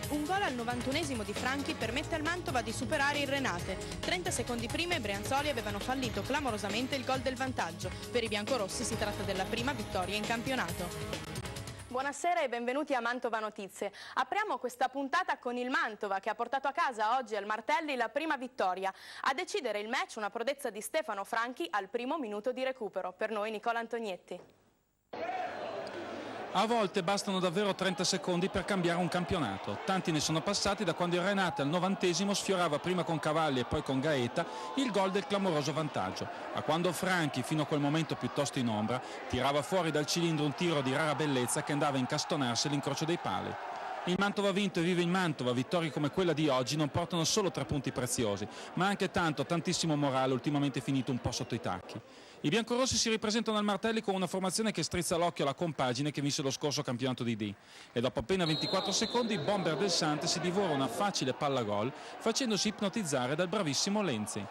Un gol al 91esimo di Franchi permette al Mantova di superare il Renate. 30 secondi prima i brianzoli avevano fallito clamorosamente il gol del vantaggio. Per i biancorossi si tratta della prima vittoria in campionato. Buonasera e benvenuti a Mantova Notizie. Apriamo questa puntata con il Mantova che ha portato a casa oggi al Martelli la prima vittoria. A decidere il match una prodezza di Stefano Franchi al primo minuto di recupero. Per noi Nicola Antonietti. A volte bastano davvero 30 secondi per cambiare un campionato. Tanti ne sono passati da quando il Renate al 90esimo sfiorava prima con Cavalli e poi con Gaeta il gol del clamoroso vantaggio, a quando Franchi, fino a quel momento piuttosto in ombra, tirava fuori dal cilindro un tiro di rara bellezza che andava a incastonarsi all'incrocio dei pali. Il Mantova ha vinto e vive in Mantova. Vittorie come quella di oggi non portano solo 3 punti preziosi, ma anche tantissimo morale ultimamente finito un po' sotto i tacchi. I biancorossi si ripresentano al Martelli con una formazione che strizza l'occhio alla compagine che vinse lo scorso campionato di D. E dopo appena 24 secondi Bomber del Sante si divora una facile palla gol facendosi ipnotizzare dal bravissimo Lenzi.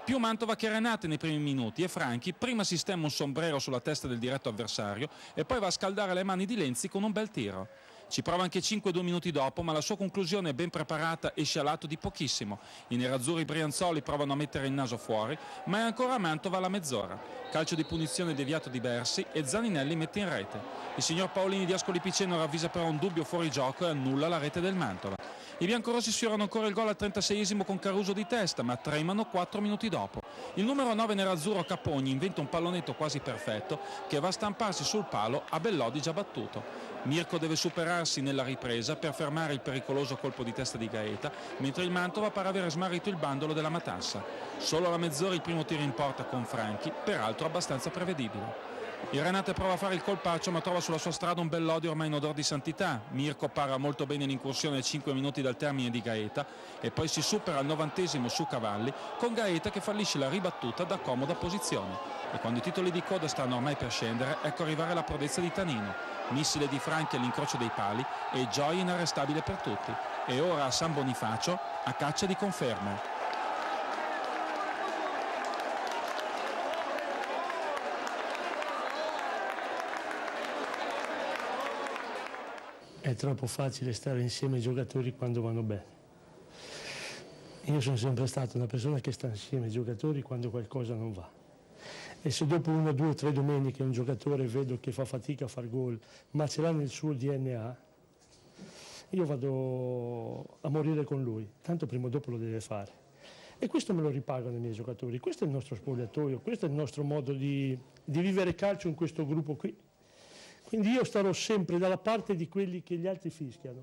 Più Mantova che Renate nei primi minuti e Franchi prima sistema un sombrero sulla testa del diretto avversario e poi va a scaldare le mani di Lenzi con un bel tiro. Ci prova anche 5-2 minuti dopo, ma la sua conclusione è ben preparata e scialato di pochissimo. I nerazzurri brianzoli provano a mettere il naso fuori, ma è ancora Mantova alla mezz'ora. Calcio di punizione deviato di Bersi e Zaninelli mette in rete. Il signor Paolini di Ascoli Piceno ravvisa però un dubbio fuorigioco e annulla la rete del Mantova. I biancorossi sfiorano ancora il gol al 36esimo con Caruso di testa, ma tremano 4 minuti dopo. Il numero 9 nerazzurro Capogni inventa un pallonetto quasi perfetto che va a stamparsi sul palo a Bellodi già battuto. Mirko deve superarsi nella ripresa per fermare il pericoloso colpo di testa di Gaeta, mentre il Mantova pare aver smarrito il bandolo della matassa. Solo alla mezz'ora il primo tiro in porta con Franchi, peraltro abbastanza prevedibile. Il Renate prova a fare il colpaccio ma trova sulla sua strada un Bellodi ormai in odor di santità. Mirko para molto bene l'incursione a 5 minuti dal termine di Gaeta e poi si supera al 90esimo su Cavalli con Gaeta che fallisce la ribattuta da comoda posizione. E quando i titoli di coda stanno ormai per scendere, ecco arrivare la prodezza di Tanino. Missile di Franchi all'incrocio dei pali e gioia inarrestabile per tutti. E ora a San Bonifacio a caccia di conferme. È troppo facile stare insieme ai giocatori quando vanno bene. Io sono sempre stata una persona che sta insieme ai giocatori quando qualcosa non va. E se dopo 1, 2 o 3 domeniche un giocatore vedo che fa fatica a far gol, ma ce l'ha nel suo DNA, io vado a morire con lui, tanto prima o dopo lo deve fare. E questo me lo ripagano i miei giocatori, questo è il nostro spogliatoio, questo è il nostro modo di vivere calcio in questo gruppo qui. Quindi io starò sempre dalla parte di quelli che gli altri fischiano.